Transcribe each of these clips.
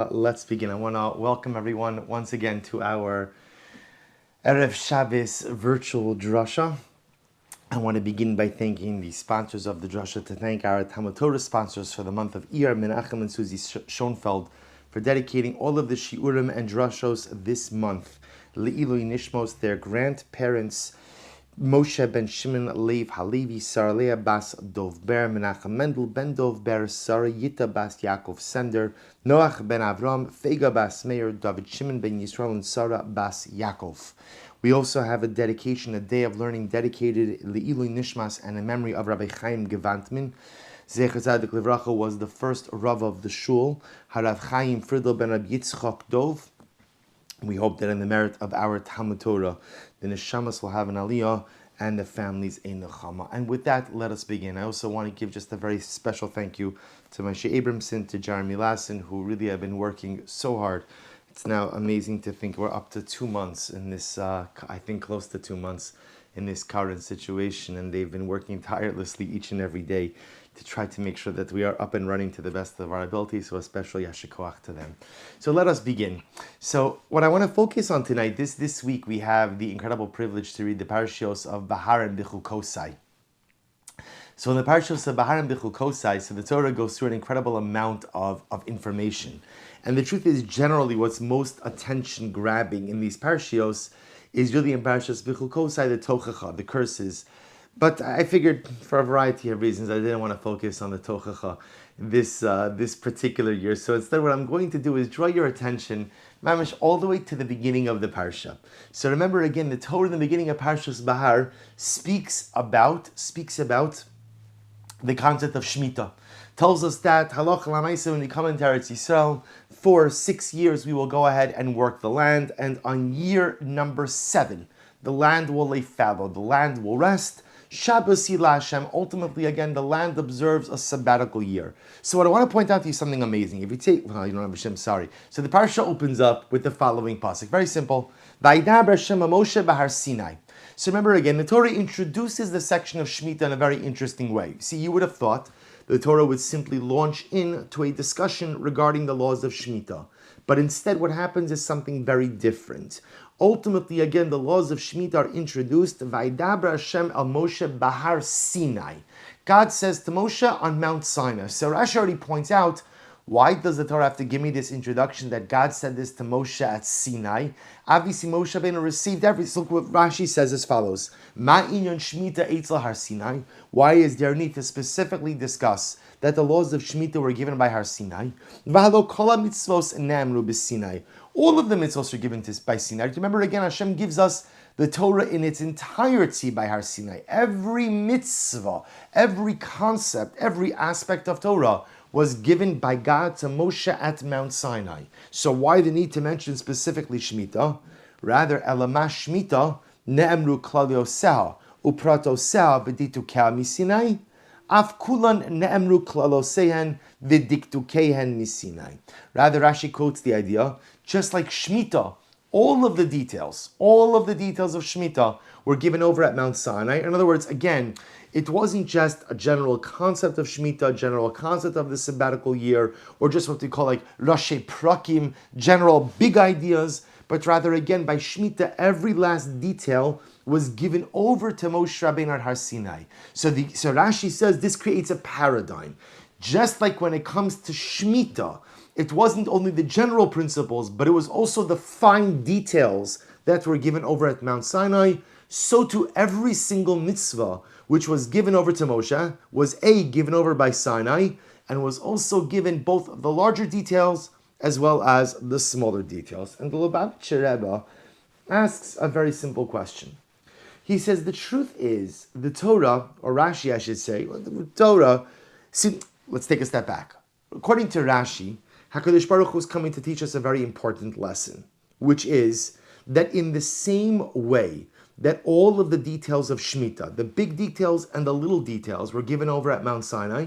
Let's begin. I want to welcome everyone once again to our Erev Shabbos virtual drasha. I want to begin by thanking the sponsors of the drasha, to thank our Talmud Torah sponsors for the month of Iyar, Menachem and Susie Schoenfeld, for dedicating all of the shiurim and drashos this month. Le'ilui Nishmos, their grandparents, Moshe ben Shimon Lev Halevi, Sarah bas Dov Ber, Menachem Mendel ben Dov Ber, Sarah Yita bas Yaakov Sender, Noach ben Avram, Fega bas Meir, David Shimon ben Yisrael, and Sarah bas Yaakov. We also have a dedication, a day of learning dedicated Le'ilui Nishmas and in memory of Rabbi Chaim Gewantman. Zecher Tzadik Livracha was the first Rav of the Shul, Harav Chaim Friedel ben Rab Yitzchak Dov. We hope that in the merit of our Talmud Torah, the Neshamas will have an aliyah and the families a nechama. And with that, let us begin. I also want to give just a very special thank you to Moshe Abramson, to Jeremy Lassen, who really have been working so hard. It's now amazing to think we're up to 2 months in this, I think close to 2 months in this current situation, and they've been working tirelessly each and every day to try to make sure that we are up and running to the best of our ability, so especially yasher koach to them. So let us begin. So what I want to focus on tonight, this week we have the incredible privilege to read the parashiyos of Behar and Bechukosai. So in the parashiyos of Behar and Bechukosai, so the Torah goes through an incredible amount of information. And the truth is, generally what's most attention-grabbing in these parashiyos is really in parashiyos Bechukosai, the tochacha, the curses. But I figured, for a variety of reasons, I didn't want to focus on the tochacha this particular year. So instead, what I'm going to do is draw your attention, mamish, all the way to the beginning of the parsha. So remember again, the Torah in the beginning of Parshas Behar speaks about the concept of Shemitah. Tells us that halacha l'maaseh, when we come into Eretz Yisrael, for 6 years we will go ahead and work the land, and on year number 7, the land will lay fallow, the land will rest. Shabbos Yila Hashem. Ultimately, again, the land observes a sabbatical year. So what I want to point out to you is something amazing. If you take, well, you don't have Hashem, sorry. So the parsha opens up with the following pasuk. Very simple. Vayidaber Hashem Moshe Behar Sinai. So remember again, the Torah introduces the section of Shemitah in a very interesting way. See, you would have thought the Torah would simply launch into a discussion regarding the laws of Shemitah. But instead, what happens is something very different. Ultimately, again, the laws of Shemitah are introduced. Vaidabra Hashem al Moshe Behar Sinai. God says to Moshe on Mount Sinai. So Rashi already points out, why does the Torah have to give me this introduction that God said this to Moshe at Sinai? Obviously, Moshe Rabbeinu received everything. Look what Rashi says as follows. Ma inyan Shemitah eitzel har Sinai. Why is there a need to specifically discuss that the laws of Shemitah were given by Har Sinai? V'halo kol mitzvos ne'amru b'Sinai. All of the mitzvos are given by Sinai. Remember again, Hashem gives us the Torah in its entirety by Har Sinai. Every mitzvah, every concept, every aspect of Torah was given by God to Moshe at Mount Sinai. So why the need to mention specifically Shemitah? Rather, Elama Shemitah ne'emru klal yoseh upratoseh b'ditu keh misinai. Af kulan ne'emru klalosehen v'diktukehen misinai. Rather, Rashi quotes the idea, just like Shemitah, all of the details of Shemitah were given over at Mount Sinai. In other words, again, it wasn't just a general concept of Shemitah, general concept of the sabbatical year, or just what we call like Rashi Prakim, general big ideas, but rather again, by Shemitah, every last detail was given over to Moshe Rabbeinu at Har Sinai. So Rashi says this creates a paradigm. Just like when it comes to Shemitah, it wasn't only the general principles, but it was also the fine details that were given over at Mount Sinai. So to every single mitzvah which was given over to Moshe was given over by Sinai, and was also given both the larger details as well as the smaller details. And the Lubavitcher Rebbe asks a very simple question. He says the truth is the Torah, or Rashi I should say, the Torah, see, let's take a step back. According to Rashi, HaKadosh Baruch Hu is coming to teach us a very important lesson, which is that in the same way that all of the details of Shemitah, the big details and the little details, were given over at Mount Sinai,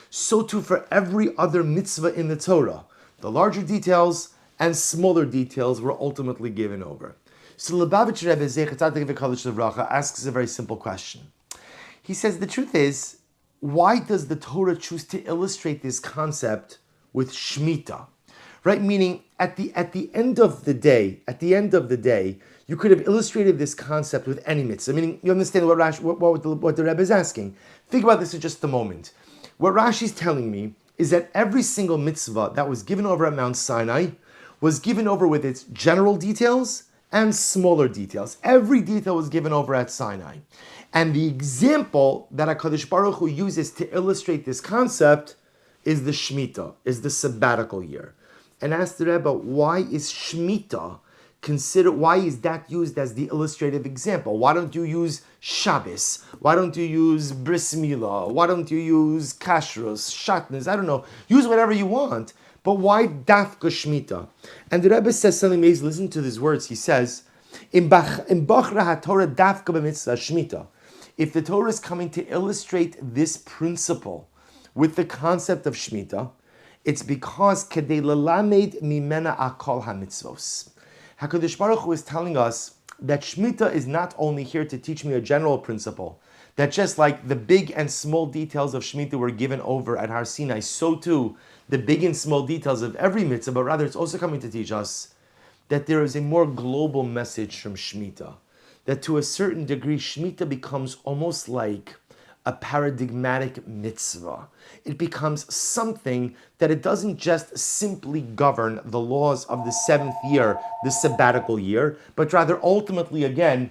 so too for every other mitzvah in the Torah, the larger details and smaller details were ultimately given over. So Lubavitcher Rebbe Zecher Tzadik V'Kadosh Livracha asks a very simple question. He says the truth is, why does the Torah choose to illustrate this concept with Shemitah? right? Meaning at the end of the day, you could have illustrated this concept with any mitzvah. Meaning, you understand what the Rebbe is asking. Think about this for just a moment. What Rashi's telling me is that every single mitzvah that was given over at Mount Sinai was given over with its general details and smaller details. Every detail was given over at Sinai. And the example that HaKadosh Baruch Hu uses to illustrate this concept is the Shemitah, is the sabbatical year. And ask the Rebbe, why is Shemitah why is that used as the illustrative example? Why don't you use Shabbos? Why don't you use Bris Milah? Why don't you use Kashrus, Shatnez? I don't know. Use whatever you want. But why Dafka Shemitah? And the Rebbe says something amazing. Listen to these words. He says, "In Bachra HaTorah Dafka b'mitzvah Shemitah." If the Torah is coming to illustrate this principle with the concept of Shemitah, it's because Kedei Lelamed Mimena Akol HaMitzvos. HaKadosh Baruch Hu is telling us that Shemitah is not only here to teach me a general principle, that just like the big and small details of Shemitah were given over at Har Sinai, so too the big and small details of every mitzvah, but rather it's also coming to teach us that there is a more global message from Shemitah. That to a certain degree, Shemitah becomes almost like a paradigmatic mitzvah. It becomes something that it doesn't just simply govern the laws of the seventh year, the sabbatical year, but rather ultimately, again,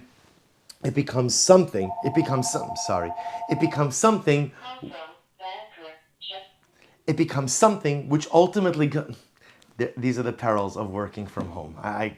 it becomes something which ultimately, these are the perils of working from home. I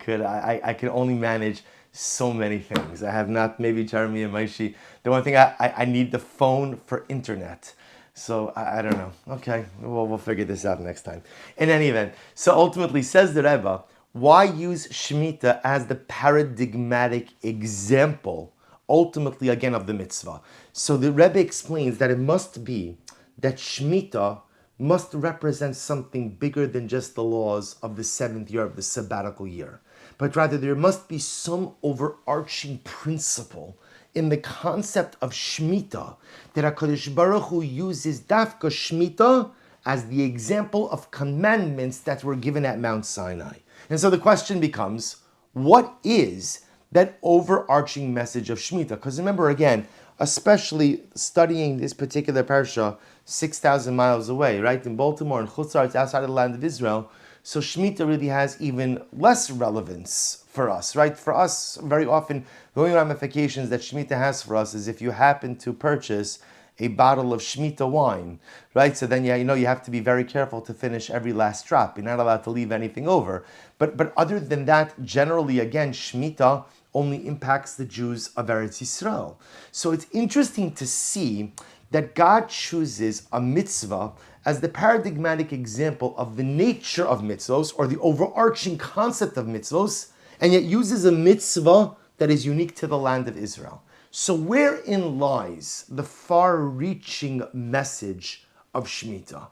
can only manage so many things. I have not, maybe Jeremy and Maishi. The one thing I need the phone for internet. So I don't know. Okay, we'll figure this out next time. In any event, so ultimately says the Rebbe, why use Shemitah as the paradigmatic example, ultimately again of the mitzvah? So the Rebbe explains that it must be that Shemitah must represent something bigger than just the laws of the seventh year of the sabbatical year. But rather there must be some overarching principle in the concept of Shemitah that HaKadosh Baruch Hu uses Dafka Shemitah as the example of commandments that were given at Mount Sinai. And so the question becomes, what is that overarching message of Shemitah? Because remember again, especially studying this particular parsha 6,000 miles away, right? In Baltimore and Chutz La'aretz, outside of the land of Israel, so Shemitah really has even less relevance for us, right? For us, very often, the only ramifications that Shemitah has for us is if you happen to purchase a bottle of Shemitah wine, right? So then you have to be very careful to finish every last drop. You're not allowed to leave anything over. But other than that, generally, again, Shemitah only impacts the Jews of Eretz Yisrael. So it's interesting to see that God chooses a mitzvah as the paradigmatic example of the nature of mitzvos, or the overarching concept of mitzvos, and yet uses a mitzvah that is unique to the land of Israel. So wherein lies the far-reaching message of Shemitah?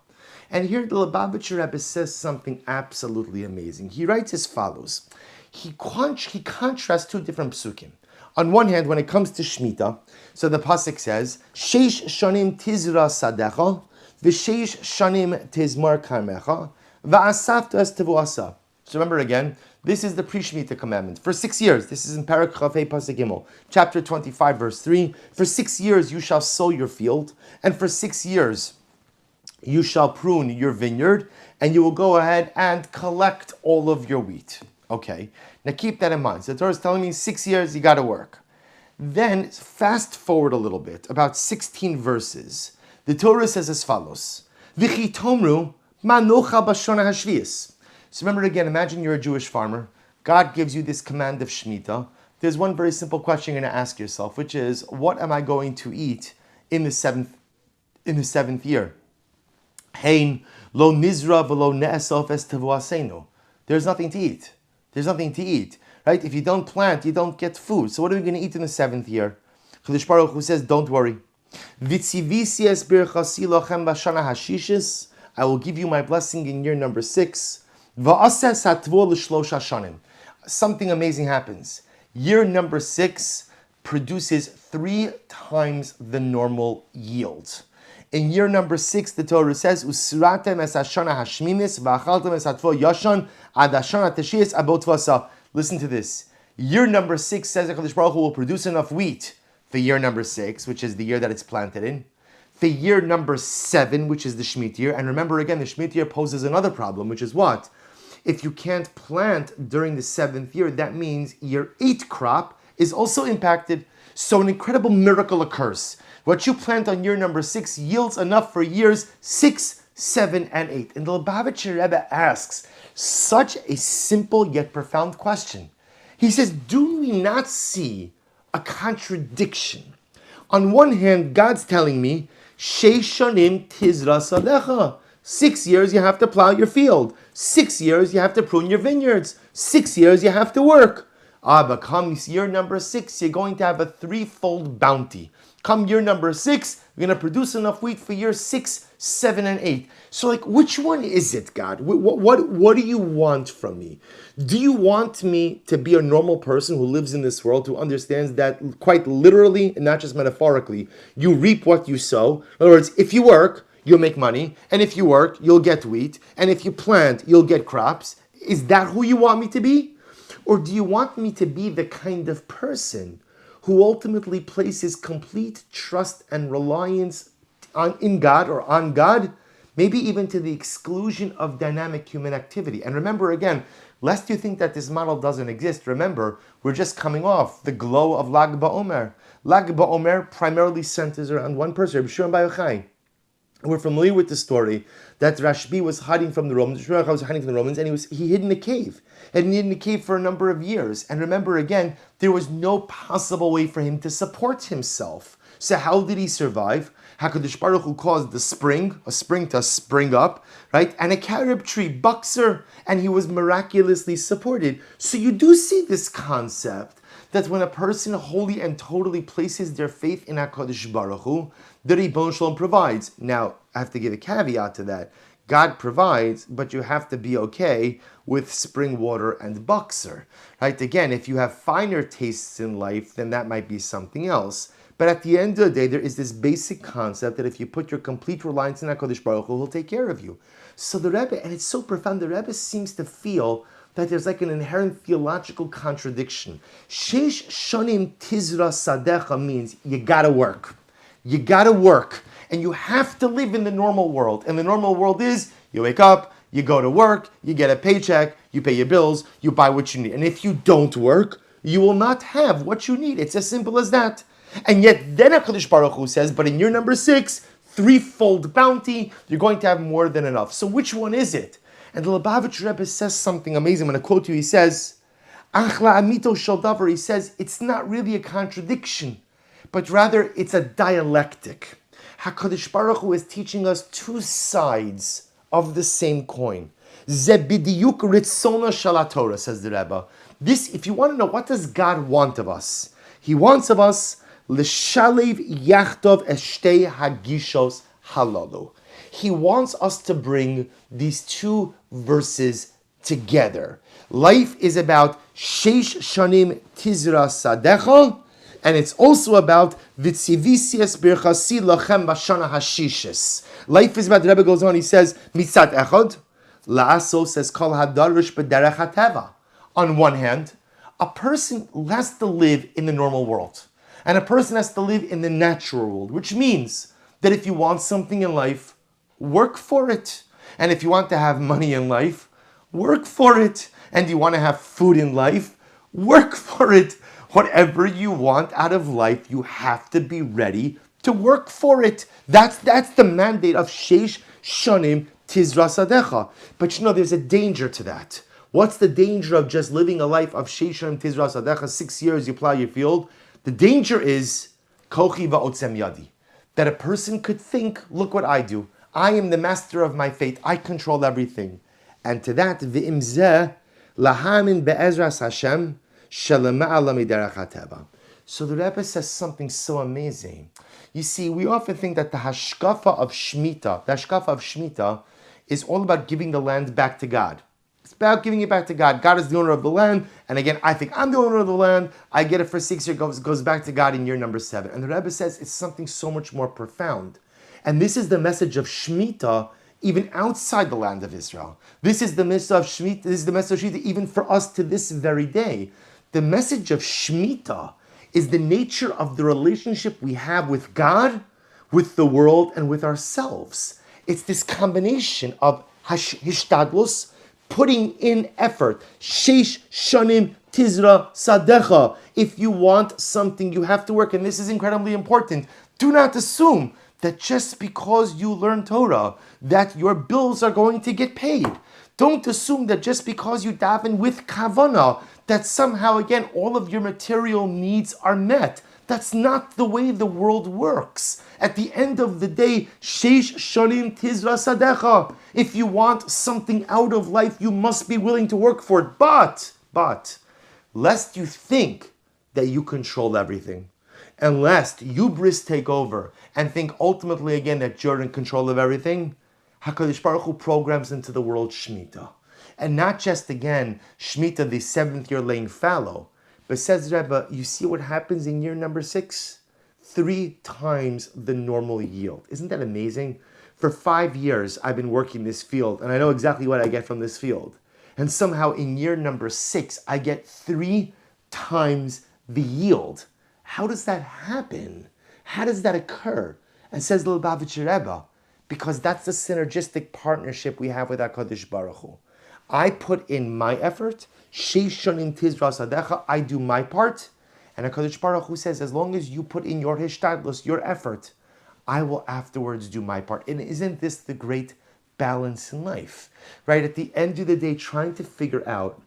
And here the Lubavitcher Rebbe says something absolutely amazing. He writes as follows. He contrasts two different psukim. On one hand, when it comes to Shemitah, so the pasuk says, Sheish shanim tizra sadecha, v'sheish shanim tizmar karmecha, v'asafta es tevuasa. So remember again, this is the pre-Shemitah commandment. For 6 years, this is in Parak Chafei Pasuk Gimel, chapter 25, verse 3. For 6 years you shall sow your field, and for 6 years you shall prune your vineyard, and you will go ahead and collect all of your wheat. Okay, now keep that in mind. So the Torah is telling me 6 years you got to work. Then fast forward a little bit, about 16 verses. The Torah says as follows: V'chi tomru manocha b'shona hashvius. So remember again, imagine you're a Jewish farmer. God gives you this command of Shemitah. There's one very simple question you're going to ask yourself, which is, what am I going to eat in the seventh year? Hein lo nizra v'lo ne'esof es tevuasenu. There's nothing to eat. There's nothing to eat, right? If you don't plant, you don't get food. So what are we going to eat in the 7th year? Kadosh Baruch Hu says, don't worry. Vitzivisi es birchasi lochem b'shana hashishis. I will give you my blessing in year number 6. Va'aseh satvo l'shlosh hashanim. Something amazing happens. Year number 6 produces 3 times the normal yield. In year number 6, the Torah says, "Usratem es hashana hashmimis v'achaltem es hatvo yashan ad hashana teshiyas abot vasa." Listen to this. Year number 6 says that HaKadosh Baruch Hu will produce enough wheat for year number 6, which is the year that it's planted in. For year number 7, which is the Shemitah year. And remember again, the Shemitah year poses another problem, which is what? If you can't plant during the 7th year, that means year 8 crop is also impacted. So an incredible miracle occurs. What you plant on year number 6 yields enough for years 6, 7, and 8. And the Lubavitcher Rebbe asks such a simple yet profound question. He says, do we not see a contradiction? On one hand, God's telling me, Sheishanim tizra sadecha. 6 years you have to plow your field. 6 years you have to prune your vineyards. 6 years you have to work. But come year number 6, you're going to have a threefold bounty. Come year number 6, you're going to produce enough wheat for year 6, 7, and 8. So which one is it, God? What do you want from me? Do you want me to be a normal person who lives in this world, who understands that quite literally and not just metaphorically, you reap what you sow? In other words, if you work, you'll make money. And if you work, you'll get wheat. And if you plant, you'll get crops. Is that who you want me to be? Or do you want me to be the kind of person who ultimately places complete trust and reliance in God or on God, maybe even to the exclusion of dynamic human activity? And remember again, lest you think that this model doesn't exist, remember, we're just coming off the glow of Lag BaOmer. Lag BaOmer primarily centers around one person, Rabbi Shimon Bar Yochai. We're familiar with the story that Rashbi was hiding from the Romans. Shmuel was hiding from the Romans, and he hid in a cave. And he hid in a cave for a number of years. And remember again, there was no possible way for him to support himself. So how did he survive? HaKadosh Baruch Hu caused a spring to spring up, right? And a carob tree, Buxer, and he was miraculously supported. So you do see this concept that when a person wholly and totally places their faith in HaKadosh Baruch Hu, the Ribbon Shalom provides. Now, I have to give a caveat to that. God provides, but you have to be okay with spring water and Buxer, right? Again, if you have finer tastes in life, then that might be something else. But at the end of the day, there is this basic concept that if you put your complete reliance in HaKadosh Baruch Hu, He'll take care of you. So the Rebbe, and it's so profound, the Rebbe seems to feel that there's like an inherent theological contradiction. Sheish Shanim Tizra Sadecha means you gotta work. You gotta work. And you have to live in the normal world. And the normal world is, you wake up, you go to work, you get a paycheck, you pay your bills, you buy what you need. And if you don't work, you will not have what you need. It's as simple as that. And yet then HaKadosh Baruch Hu says, but in year number 6, threefold bounty, you're going to have more than enough. So which one is it? And the Lubavitcher Rebbe says something amazing. I'm going to quote you. He says, Achla amito shel davar. He says, it's not really a contradiction, but rather it's a dialectic. HaKadosh Baruch Hu is teaching us two sides of the same coin. Ze bidiyuk ritzona shel Torah, says the Rebbe. This, if you want to know, what does God want of us? He wants of us, l'shalev yachtov eshtei hagishos halalu. He wants us to bring these two verses together. Life is about sheish shanim tizra sadecha, and it's also about vitzivisias birchasi lachem bashana hashishes. Life is about, the Rebbe goes on, he says, mitzat echad, la'aso says kol hadarush b'derech hateva. On one hand, a person has to live in the normal world, and a person has to live in the natural world, which means that if you want something in life, work for it. And if you want to have money in life, work for it. And you want to have food in life, work for it. Whatever you want out of life, you have to be ready to work for it. That's the mandate of Sheish Shanim Tizra Sadecha. But you know, there's a danger to that. What's the danger of just living a life of Sheish Shanim Tizra Sadecha? 6 years you plow your field. The danger is Kochi va'otzem yadi. That a person could think, look what I do. I am the master of my fate. I control everything. And to that, v'imzeh lahamin be'ezras Hashem shelema'ala miderech hateva. So the Rebbe says something so amazing. You see, we often think that the hashkafa of Shemitah is all about giving the land back to God. It's about giving it back to God. God is the owner of the land. And again, I think I'm the owner of the land. I get it for 6 years, goes back to God in year number 7. And the Rebbe says it's something so much more profound. And this is the message of Shemitah even outside the land of Israel. This is the message of Shemitah, this is the message of Shemitah even for us to this very day. The message of Shemitah is the nature of the relationship we have with God, with the world, and with ourselves. It's this combination of hishtadlus, putting in effort. Sheish shanim tizra sadecha. If you want something, you have to work. And this is incredibly important. Do not assume that just because you learn Torah, that your bills are going to get paid. Don't assume that just because you daven with kavanah, that somehow, again, all of your material needs are met. That's not the way the world works. At the end of the day, sheish shanim tizra sadecha. If you want something out of life, you must be willing to work for it. But, lest you think that you control everything, and lest hubris take over and think ultimately again that you're in control of everything, HaKadosh Baruch Hu programs into the world Shemitah. And not just again, Shemitah, the 7th year laying fallow, but says Rebbe, you see what happens in year number 6? 3 times the normal yield. Isn't that amazing? For 5 years, I've been working this field, and I know exactly what I get from this field. And somehow in year number 6, I get 3 times the yield. How does that happen? How does that occur? And says the Lubavitcher Rebbe, because that's the synergistic partnership we have with HaKadosh Baruch Hu. I put in my effort, Sheishonim Tizra Sadecha, I do my part, and HaKadosh Baruch Hu says, as long as you put in your hishtadlus, your effort, I will afterwards do my part. And isn't this the great balance in life? Right? At the end of the day, trying to figure out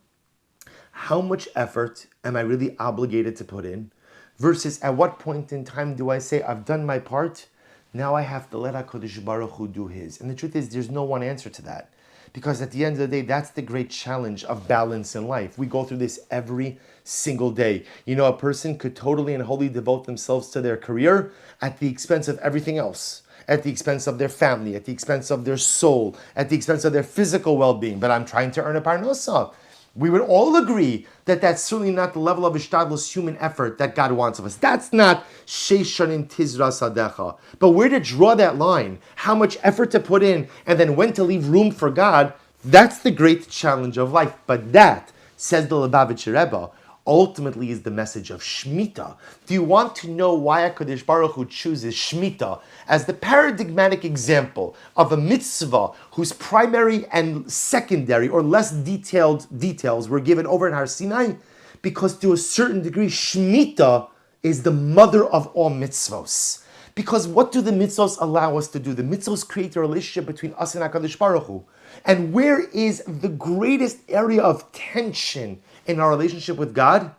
how much effort am I really obligated to put in, versus at what point in time do I say, I've done my part, now I have to let HaKadosh Baruch Hu do his. And the truth is, there's no one answer to that. Because at the end of the day, that's the great challenge of balance in life. We go through this every single day. You know, a person could totally and wholly devote themselves to their career at the expense of everything else. At the expense of their family, at the expense of their soul, at the expense of their physical well-being. But I'm trying to earn a parnosa. We would all agree that that's certainly not the level of ishtadlus, human effort that God wants of us. That's not sheishanim tizra sadecha. But where to draw that line, how much effort to put in, and then when to leave room for God, that's the great challenge of life. But that, says the Lubavitcher Rebbe, ultimately is the message of Shemitah. Do you want to know why HaKadosh Baruch Hu chooses Shemitah as the paradigmatic example of a mitzvah whose primary and secondary or less detailed details were given over in Har Sinai? Because to a certain degree, Shemitah is the mother of all mitzvos. Because what do the mitzvos allow us to do? The mitzvos create a relationship between us and HaKadosh Baruch Hu. And where is the greatest area of tension in our relationship with God?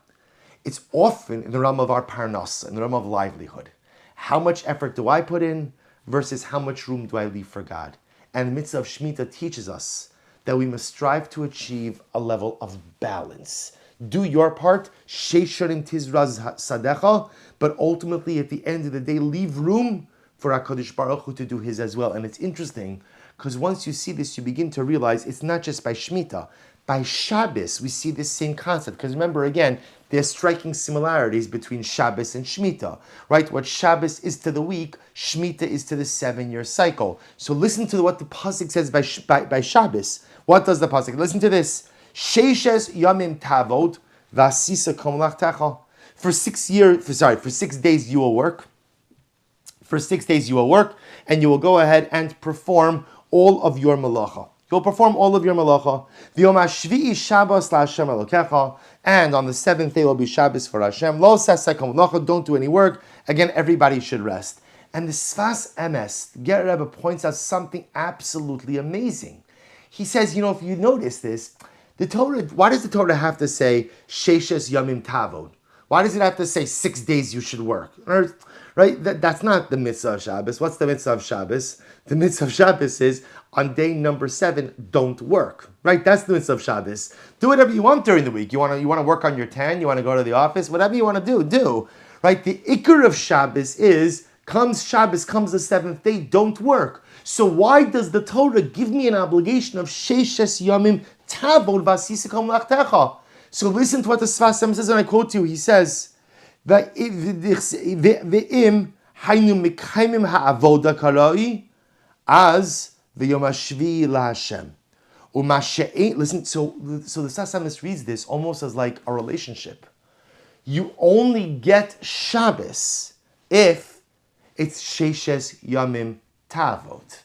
It's often in the realm of our parnas, in the realm of livelihood. How much effort do I put in versus how much room do I leave for God? And the mitzvah of Shemitah teaches us that we must strive to achieve a level of balance. Do your part, sheisharim tizraz sadecha, but ultimately at the end of the day, leave room for HaKadosh Baruch Hu to do his as well. And it's interesting, because once you see this, you begin to realize it's not just by Shemitah. By Shabbos, we see this same concept. Because remember, again, there's striking similarities between Shabbos and Shemitah, right? What Shabbos is to the week, Shemitah is to the 7-year cycle. So listen to what the pasuk says by Shabbos. What does the pasuk? Listen to this. Sheishes yamim tavod vasisa kom lachtecha. For 6 days you will work. For 6 days you will work, and you will go ahead and perform all of your malacha. You'll perform all of your malacha. V'yom hashvi'i Shabbos la'Hashem Elokecha, and on the 7th day will be Shabbos for Hashem. Lo sasek malacha, don't do any work. Again, everybody should rest. And the Sfas Emes, the Ger Rebbe points out something absolutely amazing. He says, if you notice this, the Torah, why does the Torah have to say Sheishes Yamim Tavod? Why does it have to say 6 days you should work? Right? That's not the mitzvah of Shabbos. What's the mitzvah of Shabbos? The mitzvah of Shabbos is on day number 7, don't work. Right? That's the mitzvah of Shabbos. Do whatever you want during the week. You want to work on your tan, you want to go to the office, whatever you want to do. Right? The ikar of Shabbos is, comes Shabbos, comes the 7th day, don't work. So why does the Torah give me an obligation of Sheishes Yamim Tavod Vasisikam Lachtecha? So listen to what the Sfas Emes says, and I quote you. He says, "Ve'im Hainu mikaimim ha'avoda karai as the Yom HaShvi laHashem. Listen, so the Sasamis reads this almost as like a relationship. You only get Shabbos if it's Sheshes Yamim Tavot.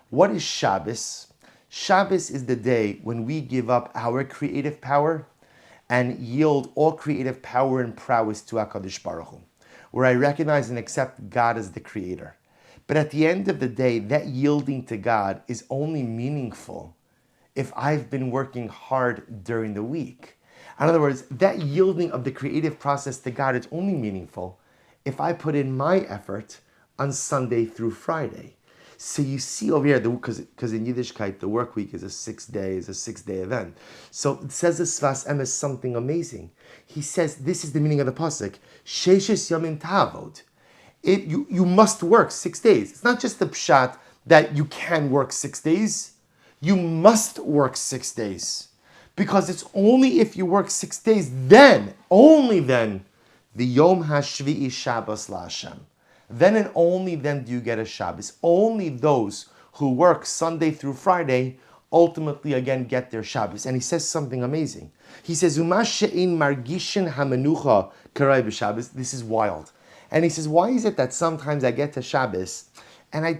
What is Shabbos? Shabbos is the day when we give up our creative power and yield all creative power and prowess to HaKadosh Baruch Hu, where I recognize and accept God as the creator. But at the end of the day, that yielding to God is only meaningful if I've been working hard during the week. In other words, that yielding of the creative process to God is only meaningful if I put in my effort on Sunday through Friday. So you see over here, because in Yiddishkeit, the work week is a 6 day event. So it says the Sfas Emes something amazing. He says, this is the meaning of the pasuk, Sheshes Yamim Tavod. You must work 6 days. It's not just the pshat that you can work 6 days. You must work 6 days. Because it's only if you work 6 days, then, only then, the Yom HaShvi'i Shabbos LaHashem. Then and only then do you get a Shabbos. Only those who work Sunday through Friday ultimately again get their Shabbos. And he says something amazing. He says, Uma she'in margishin hamenucha karai b'Shabbos. This is wild. And he says, why is it that sometimes I get to Shabbos and I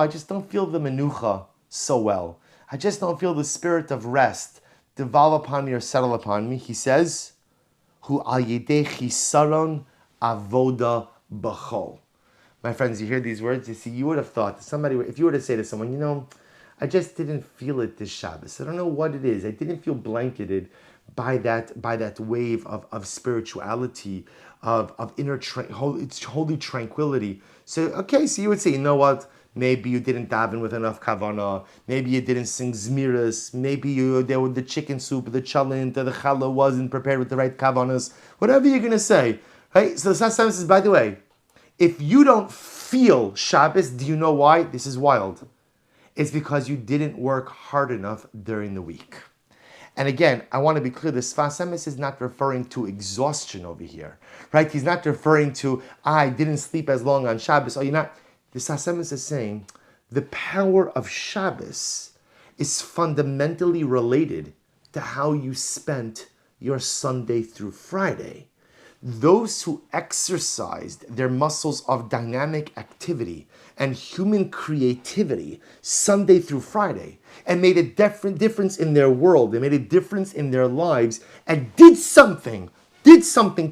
just don't feel the menucha so well. I just don't feel the spirit of rest devolve upon me or settle upon me. He says, Hu al yedei chisaron avoda b'chol. My friends, you hear these words, you see, you would have thought, if you were to say to someone, I just didn't feel it this Shabbos. I don't know what it is. I didn't feel blanketed by that wave of spirituality, of inner holy tranquility. So you would say, you know what? Maybe you didn't daven with enough kavanah. Maybe you didn't sing zmiras. Maybe the chicken soup, the chalent, the challah wasn't prepared with the right kavanahs. Whatever you're going to say. Right? So the Sasam says, by the way, if you don't feel Shabbos, do you know why? This is wild. It's because you didn't work hard enough during the week. And again, I want to be clear, the Sfas Emes is not referring to exhaustion over here. Right? He's not referring to, I didn't sleep as long on Shabbos. You're not. The Sfas Emes is saying the power of Shabbos is fundamentally related to how you spent your Sunday through Friday. Those who exercised their muscles of dynamic activity and human creativity Sunday through Friday and made a difference in their world, they made a difference in their lives and did something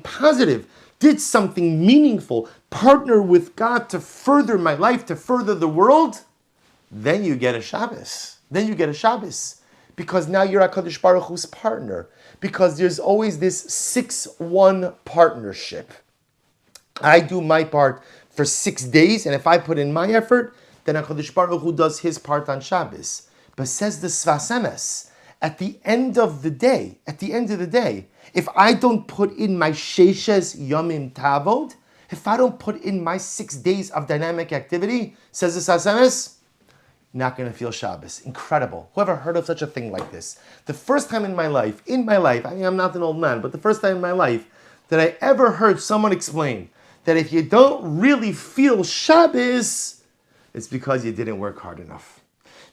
positive, did something meaningful, partner with God to further my life, to further the world, then you get a Shabbos. Because now you're HaKadosh Baruch Hu's partner. Because there's always this 6-1 partnership. I do my part for 6 days, and if I put in my effort, then HaKadosh Baruch Hu does his part on Shabbos. But says the Sfas Emes, at the end of the day, if I don't put in my Sheshes Yamim Tavod, if I don't put in my 6 days of dynamic activity, says the Sfas Emes, not going to feel Shabbos. Incredible. Whoever heard of such a thing like this? The first time in my life, I mean, I'm not an old man, but the first time in my life that I ever heard someone explain that if you don't really feel Shabbos, it's because you didn't work hard enough.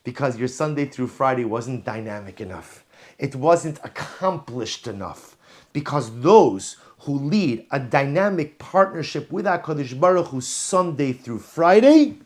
Because your Sunday through Friday wasn't dynamic enough. It wasn't accomplished enough. Because those who lead a dynamic partnership with HaKadosh Baruch Hu Sunday through Friday,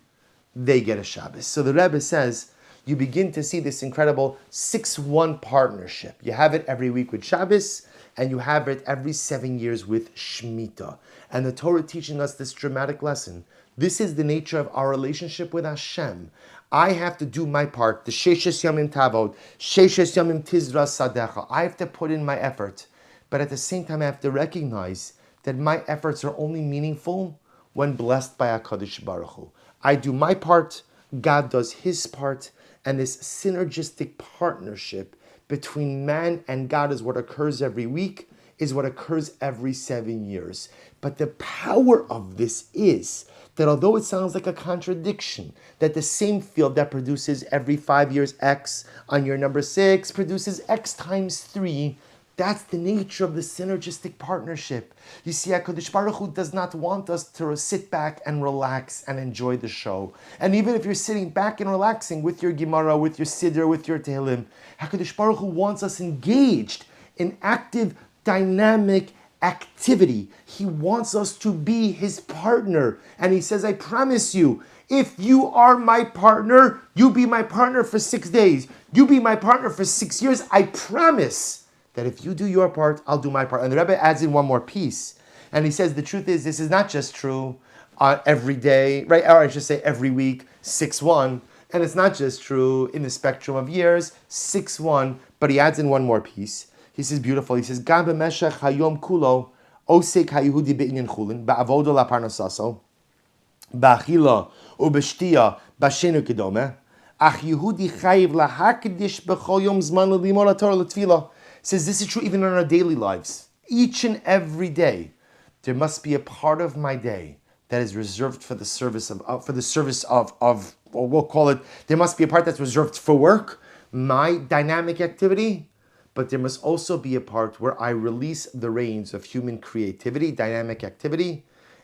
they get a Shabbos. So the Rebbe says, you begin to see this incredible 6-1 partnership. You have it every week with Shabbos, and you have it every 7 years with Shemitah. And the Torah teaching us this dramatic lesson. This is the nature of our relationship with Hashem. I have to do my part. The Sheshes Yamim Tavod, Sheshes Yamim Tizra Sadecha. I have to put in my effort. But at the same time, I have to recognize that my efforts are only meaningful when blessed by HaKadosh Baruch Hu. I do my part, God does his part, and this synergistic partnership between man and God is what occurs every week, is what occurs every 7 years. But the power of this is that although it sounds like a contradiction, that the same field that produces every 5 years X on year number 6 produces X times 3, That's the nature of the synergistic partnership. You see, HaKadosh Baruch Hu does not want us to sit back and relax and enjoy the show. And even if you're sitting back and relaxing with your Gemara, with your Siddur, with your Tehillim, HaKadosh Baruch Hu wants us engaged in active, dynamic activity. He wants us to be his partner. And he says, I promise you, if you are my partner, you be my partner for 6 days. You be my partner for 6 years. I promise that if you do your part, I'll do my part. And the Rebbe adds in one more piece. And he says, the truth is, this is not just true every day, right? Or I should say every week, 6-1. And it's not just true in the spectrum of years, 6-1. But he adds in one more piece. He says, beautiful. He says, Gam b'meshech hayom kulo, osek hayehudi be'inyan chulin, ba'avodo la parnasaso, ba'achila u'b'shtiya b'shenu kedome, ach Yehudi chayiv lahakdish b'chol yom zman l'limor l'torah l'tfilah. Says this is true even in our daily lives. Each and every day, there must be a part of my day that is reserved for the service of, or we'll call it, there must be a part that's reserved for work, my dynamic activity, but there must also be a part where I release the reins of human creativity, dynamic activity,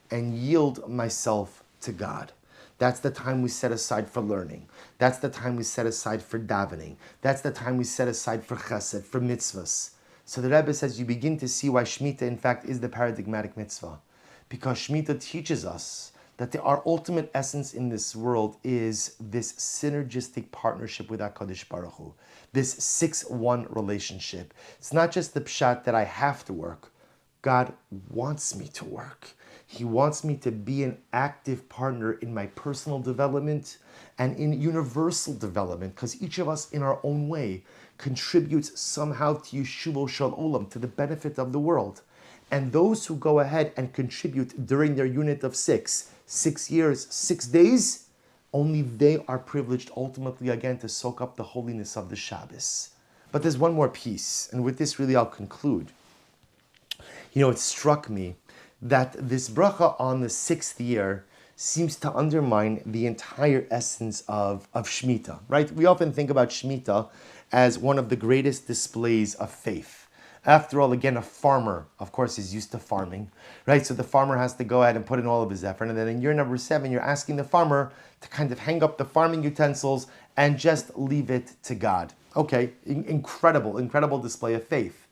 and yield myself to God. That's the time we set aside for learning. That's the time we set aside for davening. That's the time we set aside for chesed, for mitzvahs. So the Rebbe says you begin to see why Shemitah, in fact, is the paradigmatic mitzvah. Because Shemitah teaches us that our ultimate essence in this world is this synergistic partnership with HaKadosh Baruch Hu. This 6-1 relationship. It's not just the pshat that I have to work. God wants me to work. He wants me to be an active partner in my personal development and in universal development, because each of us in our own way contributes somehow to Yeshuvo Shel Olam, to the benefit of the world. And those who go ahead and contribute during their unit of 6 years, 6 days, only they are privileged ultimately again to soak up the holiness of the Shabbos. But there's one more piece, and with this really I'll conclude. It struck me that this bracha on the 6th year seems to undermine the entire essence of Shemitah, right? We often think about Shemitah as one of the greatest displays of faith. After all, again, a farmer, of course, is used to farming, right? So the farmer has to go ahead and put in all of his effort. And then in year number 7, you're asking the farmer to kind of hang up the farming utensils and just leave it to God. Okay, incredible display of faith.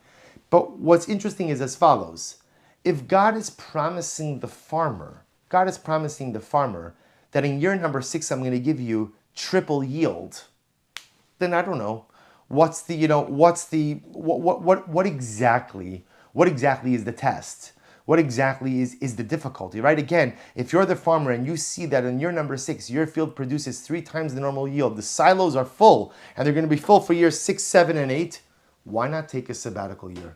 But what's interesting is as follows. If God is promising the farmer that in year number 6, I'm going to give you triple yield, then I don't know. What exactly is the test? What exactly is the difficulty, right? Again, if you're the farmer and you see that in year number 6, your field produces 3 times the normal yield, the silos are full, and they're going to be full for years 6, 7, and 8, why not take a sabbatical year?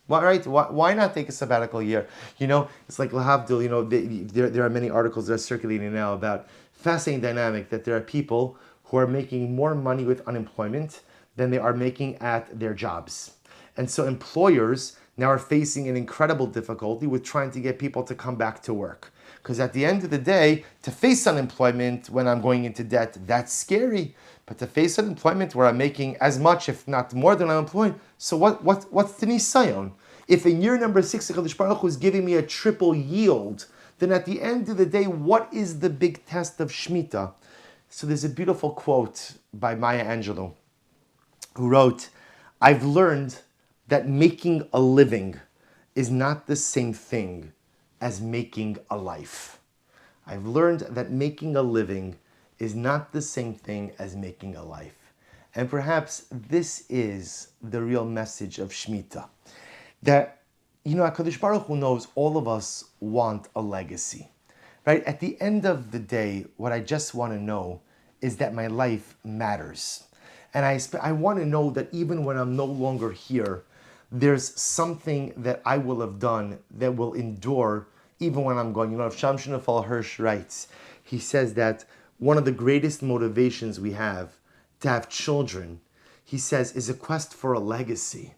Why not take a sabbatical year? It's like Lahavdil, there are many articles that are circulating now about fascinating dynamic that there are people who are making more money with unemployment than they are making at their jobs. And so employers now are facing an incredible difficulty with trying to get people to come back to work. Because at the end of the day, to face unemployment when I'm going into debt, that's scary. But to face unemployment where I'm making as much, if not more than I'm employed, so what's the nisayon? If in year number 6, HaKadosh Baruch Hu is giving me a triple yield, then at the end of the day, what is the big test of Shemitah? So there's a beautiful quote by Maya Angelou, who wrote, I've learned that making a living is not the same thing as making a life. I've learned that making a living is not the same thing as making a life. And perhaps this is the real message of Shemitah. That, HaKadosh Baruch Hu knows all of us want a legacy. Right? At the end of the day, what I just want to know is that my life matters. And I want to know that even when I'm no longer here, there's something that I will have done that will endure even when I'm gone. If Sham Shunafal Hirsch writes, he says that one of the greatest motivations we have to have children, he says, is a quest for a legacy.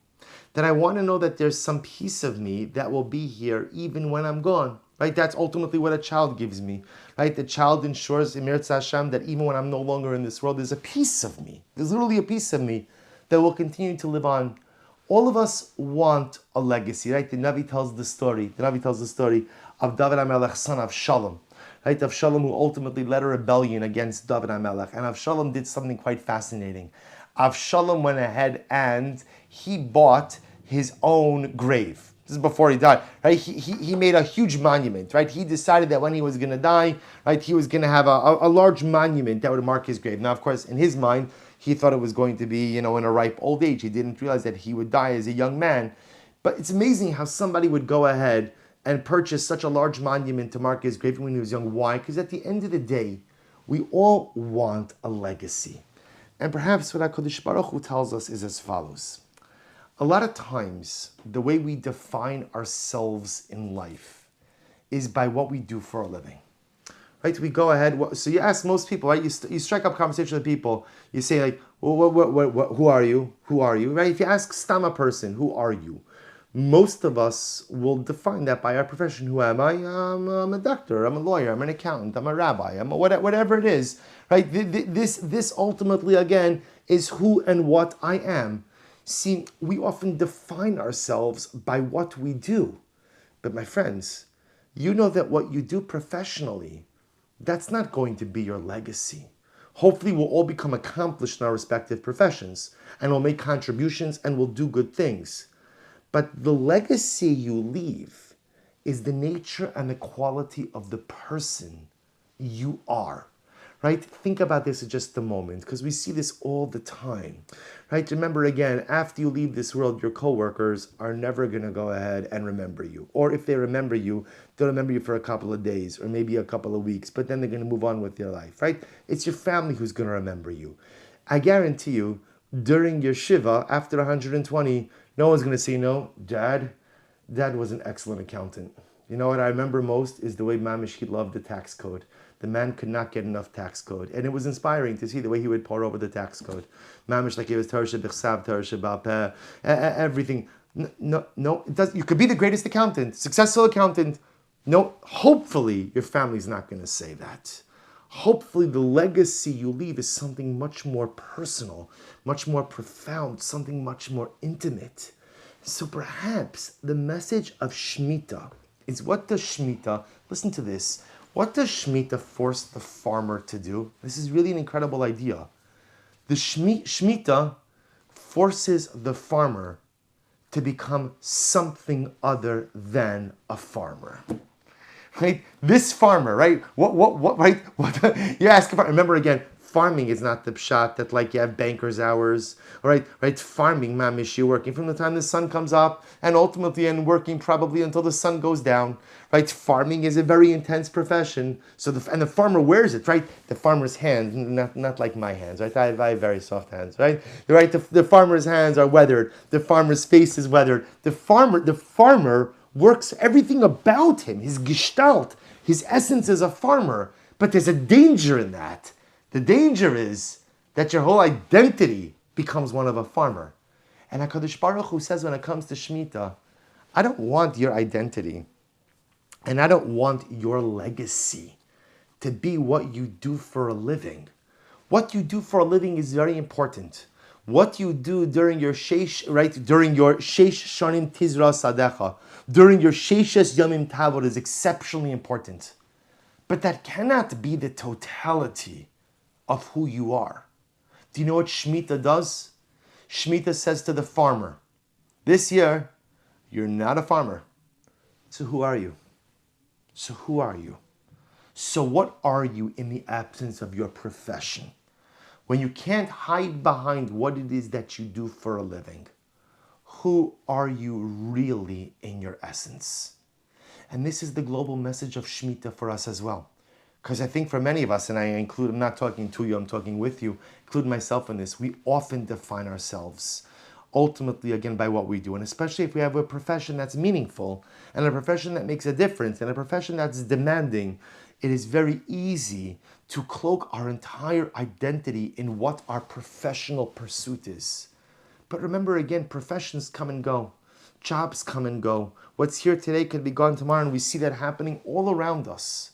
That I want to know that there's some piece of me that will be here even when I'm gone. Right? That's ultimately what a child gives me. Right? The child ensures, Emir Tzasham, that even when I'm no longer in this world, there's a piece of me. There's literally a piece of me that will continue to live on All of us want a legacy, right? The Navi tells the story. The Navi tells the story of David HaMelech, son of Shalom, right? Of Shalom, who ultimately led a rebellion against David HaMelech. And Avshalom did something quite fascinating. Avshalom went ahead and he bought his own grave. This is before he died, right? He made a huge monument, right? He decided that when he was going to die, right, he was going to have a large monument that would mark his grave. Now, of course, in his mind, he thought it was going to be, in a ripe old age. He didn't realize that he would die as a young man. But it's amazing how somebody would go ahead and purchase such a large monument to mark his grave when he was young. Why? Because at the end of the day, we all want a legacy. And perhaps what HaKadosh Baruch Hu tells us is as follows. A lot of times, the way we define ourselves in life is by what we do for a living. Right? We go ahead. So you ask most people, right? You strike up conversation with people. You say like, well, who are you? Who are you? Right? If you ask a person, who are you? Most of us will define that by our profession. Who am I? I'm a doctor. I'm a lawyer. I'm an accountant. I'm a rabbi. I'm whatever it is. Right? This ultimately again is who and what I am. See, we often define ourselves by what we do. But my friends, you know that what you do professionally, that's not going to be your legacy. Hopefully we'll all become accomplished in our respective professions and we'll make contributions and we'll do good things. But the legacy you leave is the nature and the quality of the person you are. Right? Think about this in just a moment, because we see this all the time. Right? Remember again, after you leave this world, your coworkers are never going to go ahead and remember you. Or if they remember you, they'll remember you for a couple of days or maybe a couple of weeks, but then they're going to move on with their life. Right? It's your family who's going to remember you. I guarantee you, during your Shiva, after 120, no one's going to say, no, Dad was an excellent accountant. You know what I remember most is the way Mamish, he loved the tax code. The man could not get enough tax code. And it was inspiring to see the way he would pour over the tax code. Mamish, like it was Tersha B'chsav, Tersha B'apeh, everything. No, it does. You could be the greatest accountant, successful accountant. No, hopefully your family's not going to say that. Hopefully the legacy you leave is something much more personal, much more profound, something much more intimate. So perhaps the message of Shemitah is, what does Shemitah, listen to this, what does Shemitah force the farmer to do? This is really an incredible idea. The Shemitah forces the farmer to become something other than a farmer. Right? This farmer, right? Right? You ask about, remember again, farming is not the pshat that like you have banker's hours, right? Farming, mamish, you're working from the time the sun comes up and ultimately and working probably until the sun goes down, right? Farming is a very intense profession. So the farmer wears it, right? The farmer's hands, not like my hands, right? I have very soft hands, right? Right? The farmer's hands are weathered. The farmer's face is weathered. The farmer works everything about him, his gestalt, his essence as a farmer. But there's a danger in that. The danger is that your whole identity becomes one of a farmer. And HaKadosh Baruch Hu says when it comes to Shemitah, I don't want your identity and I don't want your legacy to be what you do for a living. What you do for a living is very important. What you do during your sheish, right? During your sheish shanim tizra sadecha, during your sheishes yamim tavod is exceptionally important. But that cannot be the totality of who you are. Do you know what Shemitah does? Shemitah says to the farmer, this year, you're not a farmer. So who are you? So who are you? So what are you in the absence of your profession? When you can't hide behind what it is that you do for a living, who are you really in your essence? And this is the global message of Shemitah for us as well. Because I think for many of us, and I'm not talking to you, I'm talking with you, include myself in this, we often define ourselves ultimately, again, by what we do. And especially if we have a profession that's meaningful, and a profession that makes a difference, and a profession that's demanding, it is very easy to cloak our entire identity in what our professional pursuit is. But remember again, professions come and go. Jobs come and go. What's here today could be gone tomorrow, and we see that happening all around us.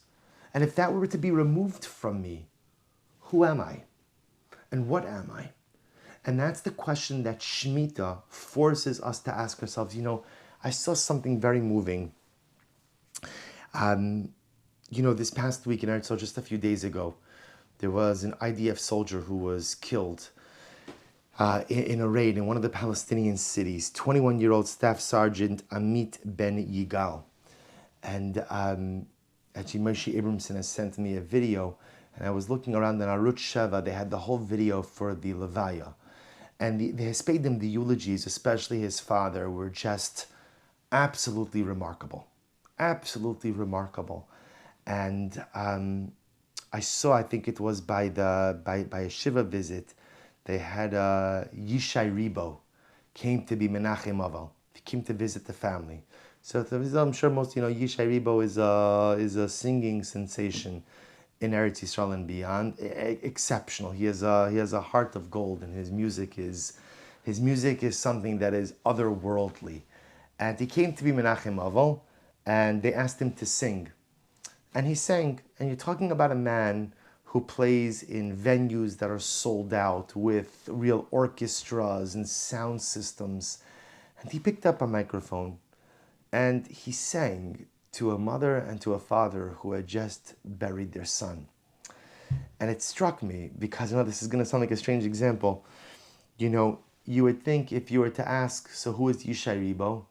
And if that were to be removed from me, who am I? And what am I? And that's the question that Shemitah forces us to ask ourselves. I saw something very moving. This past week in Eretz Yisrael, just a few days ago, there was an IDF soldier who was killed in a raid in one of the Palestinian cities, 21-year-old Staff Sergeant Amit Ben Yigal. And actually, Moshe Abramson has sent me a video, and I was looking around in Arutz Sheva. They had the whole video for the Levaya. And the Hespedim, the eulogies, especially his father, were just absolutely remarkable. Absolutely remarkable. And I think it was by a Shiva visit, they had Yishai Ribo came to be Menachem Aval. He came to visit the family. So I'm sure most, Yishai Ribo is a singing sensation in Eretz Yisrael and beyond. Exceptional. He has a heart of gold, and his music is something that is otherworldly. And he came to be Menachem Aval, and they asked him to sing. And he sang, and you're talking about a man who plays in venues that are sold out with real orchestras and sound systems. And he picked up a microphone and he sang to a mother and to a father who had just buried their son. And it struck me because, this is going to sound like a strange example. You would think if you were to ask, so who is Yishai Ribo?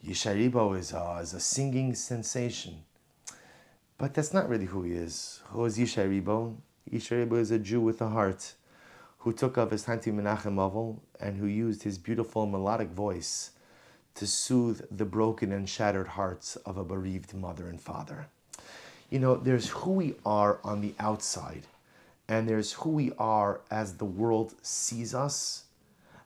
Yishai Ribo is a singing sensation. But that's not really who he is. Who is Yishai Ribo? Yishai Ribo is a Jew with a heart who took of his time to Menachem Aval and who used his beautiful melodic voice to soothe the broken and shattered hearts of a bereaved mother and father. There's who we are on the outside, and there's who we are as the world sees us.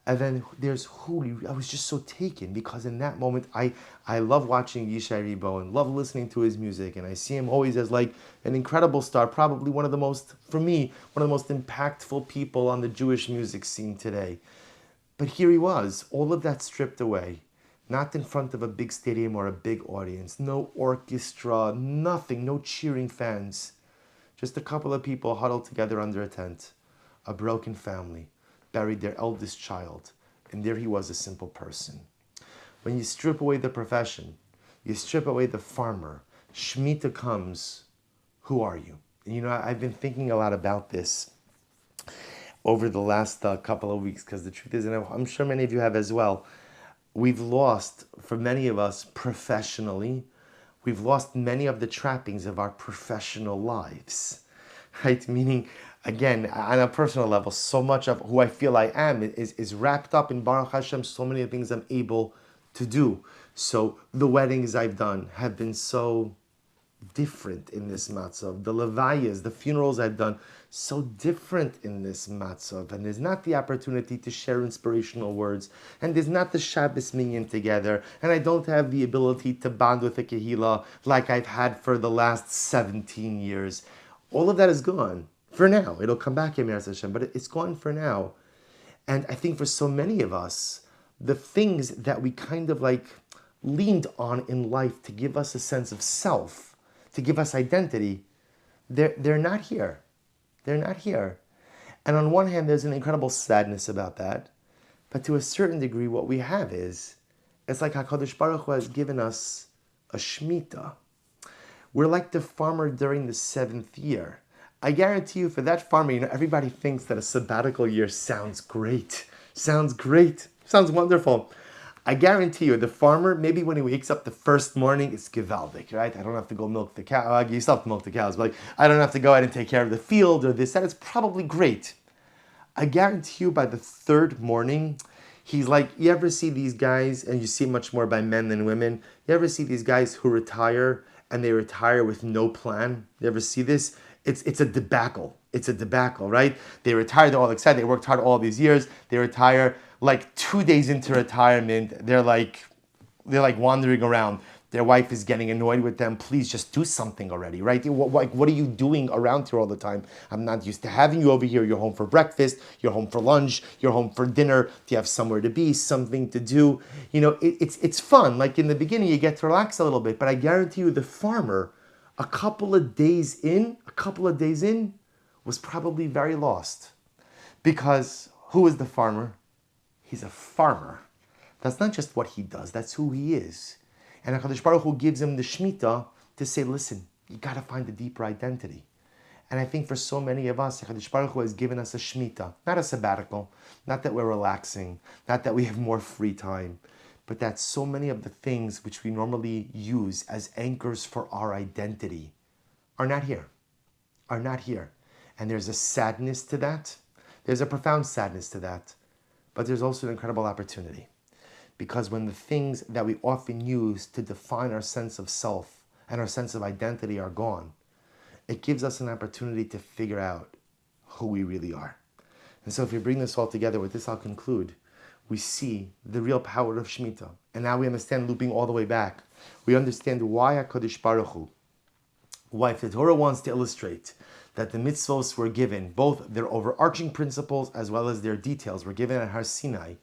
And then there's I was just so taken because in that moment, I love watching Yishai Ribo and love listening to his music. And I see him always as like an incredible star, probably one of the most impactful people on the Jewish music scene today. But here he was, all of that stripped away, not in front of a big stadium or a big audience, no orchestra, nothing, no cheering fans. Just a couple of people huddled together under a tent, a broken family. Buried their eldest child, and there he was, a simple person. When you strip away the profession, you strip away the farmer, Shemitah comes, who are you? And I've been thinking a lot about this over the last couple of weeks, because the truth is, and I'm sure many of you have as well, we've lost, for many of us professionally, we've lost many of the trappings of our professional lives, right? Meaning, again, on a personal level, so much of who I feel I am is wrapped up in Baruch Hashem, so many of the things I'm able to do. So the weddings I've done have been so different in this matzav. The levayas, the funerals I've done, so different in this matzav. And there's not the opportunity to share inspirational words. And there's not the Shabbos minyan together. And I don't have the ability to bond with a kehillah like I've had for the last 17 years. All of that is gone. For now, it'll come back, Yemir Hashem, but it's gone for now. And I think for so many of us, the things that we kind of leaned on in life to give us a sense of self, to give us identity, they're not here. They're not here. And on one hand, there's an incredible sadness about that. But to a certain degree, what we have it's like HaKadosh Baruch Hu has given us a Shemitah. We're like the farmer during the 7th year. I guarantee you, for that farmer, everybody thinks that a sabbatical year sounds great. Sounds wonderful. I guarantee you, the farmer, maybe when he wakes up the first morning, it's gewaldic, right? I don't have to go milk the cow. You still have to milk the cows, but I don't have to go out and take care of the field or this, that. It's probably great. I guarantee you, by the 3rd morning, he's like, you ever see these guys, and you see much more by men than women, you ever see these guys who retire, and they retire with no plan? You ever see this? It's a debacle. It's a debacle, right? They retire, they're all excited, they worked hard all these years, they retire, 2 days into retirement, they're like wandering around. Their wife is getting annoyed with them. Please just do something already, right? What are you doing around here all the time? I'm not used to having you over here. You're home for breakfast, you're home for lunch, you're home for dinner. Do you have somewhere to be, something to do? It's fun. In the beginning, you get to relax a little bit, but I guarantee you the farmer, a couple of days in, was probably very lost. Because Who is the farmer? He's a farmer. That's not just what he does, that's who he is. And HaKadosh Baruch Hu gives him the Shemitah to say, listen, you got to find a deeper identity. And I think for so many of us, HaKadosh Baruch Hu has given us a Shemitah, not a sabbatical, not that we're relaxing, not that we have more free time, but that so many of the things which we normally use as anchors for our identity are not here, are not here. And there's a sadness to that. There's a profound sadness to that. But there's also an incredible opportunity. Because when the things that we often use to define our sense of self and our sense of identity are gone, it gives us an opportunity to figure out who we really are. And so if we bring this all together, with this I'll conclude, we see the real power of Shemitah. And now we understand, looping all the way back, we understand why HaKadosh Baruch Hu, why if the Torah wants to illustrate that the mitzvos were given, both their overarching principles as well as their details were given at Har Sinai,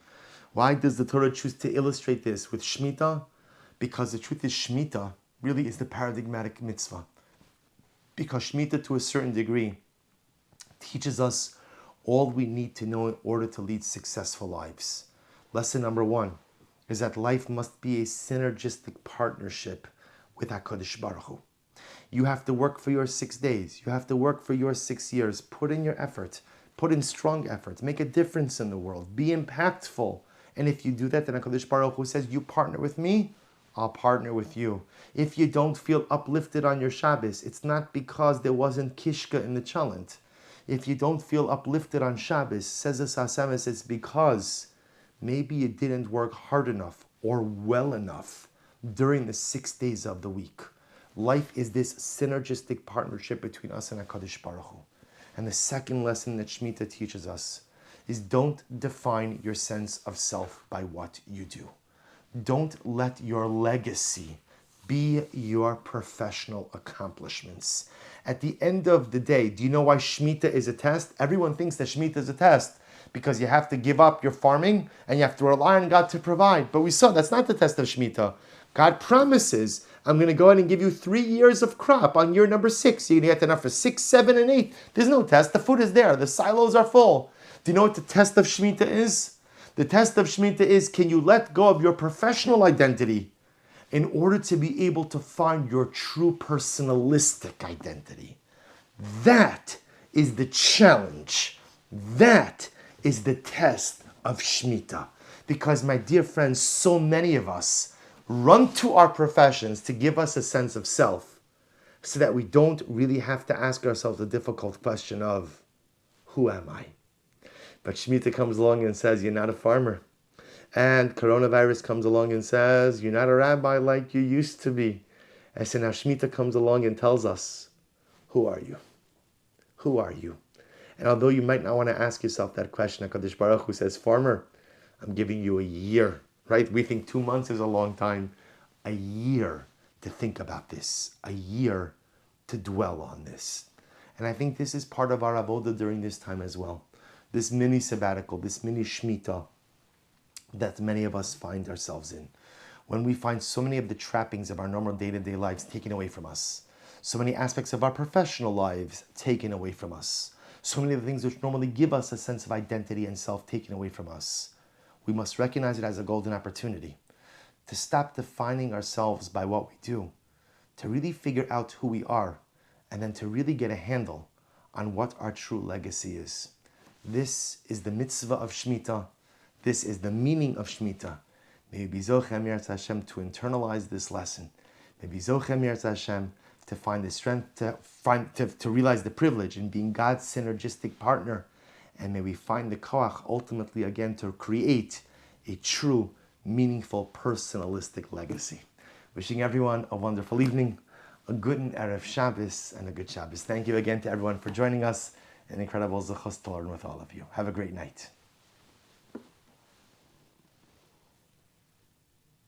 why does the Torah choose to illustrate this with Shemitah? Because the truth is Shemitah really is the paradigmatic mitzvah. Because Shemitah, to a certain degree, teaches us all we need to know in order to lead successful lives. Lesson number one is that life must be a synergistic partnership with HaKadosh Baruch Hu. You have to work for your 6 days. You have to work for your 6 years. Put in your effort. Put in strong effort. Make a difference in the world. Be impactful. And if you do that, then HaKadosh Baruch Hu says, you partner with me, I'll partner with you. If you don't feel uplifted on your Shabbos, it's not because there wasn't kishka in the chalent. If you don't feel uplifted on Shabbos, says the Sasemis, it's because maybe you didn't work hard enough or well enough during the 6 days of the week. Life is this synergistic partnership between us and HaKadosh Baruch Hu. And the second lesson that Shemitah teaches us is don't define your sense of self by what you do. Don't let your legacy be your professional accomplishments. At the end of the day, do you know why Shemitah is a test? Everyone thinks that Shemitah is a test because you have to give up your farming and you have to rely on God to provide. But we saw that's not the test of Shemitah. God promises, I'm going to go ahead and give you 3 years of crop on year number 6. You're going to get enough for 6, 7, and 8. There's no test. The food is there. The silos are full. Do you know what the test of Shemitah is? The test of Shemitah is, can you let go of your professional identity in order to be able to find your true personalistic identity? That is the challenge. That is the test of Shemitah. Because, my dear friends, so many of us run to our professions to give us a sense of self so that we don't really have to ask ourselves the difficult question of, who am I? But Shemitah comes along and says, you're not a farmer. And coronavirus comes along and says, you're not a rabbi like you used to be. And so now Shemitah comes along and tells us, who are you? Who are you? And although you might not want to ask yourself that question, HaKadosh Baruch Hu says, farmer, I'm giving you a year, right? We think 2 months is a long time. A year to think about this. A year to dwell on this. And I think this is part of our avodah during this time as well. This mini sabbatical, this mini Shemitah that many of us find ourselves in. When we find so many of the trappings of our normal day-to-day lives taken away from us, so many aspects of our professional lives taken away from us, so many of the things which normally give us a sense of identity and self taken away from us, we must recognize it as a golden opportunity to stop defining ourselves by what we do, to really figure out who we are, and then to really get a handle on what our true legacy is. This is the mitzvah of Shemitah. This is the meaning of Shemitah. May we be zochem Yirtzeh Hashem to internalize this lesson. May we be zochem Yirtzeh Hashem to find the strength, to realize the privilege in being God's synergistic partner. And may we find the koach ultimately again to create a true, meaningful, personalistic legacy. Wishing everyone a wonderful evening, a good Erev Shabbos, and a good Shabbos. Thank you again to everyone for joining us. An incredible zechus to learn with all of you. Have a great night.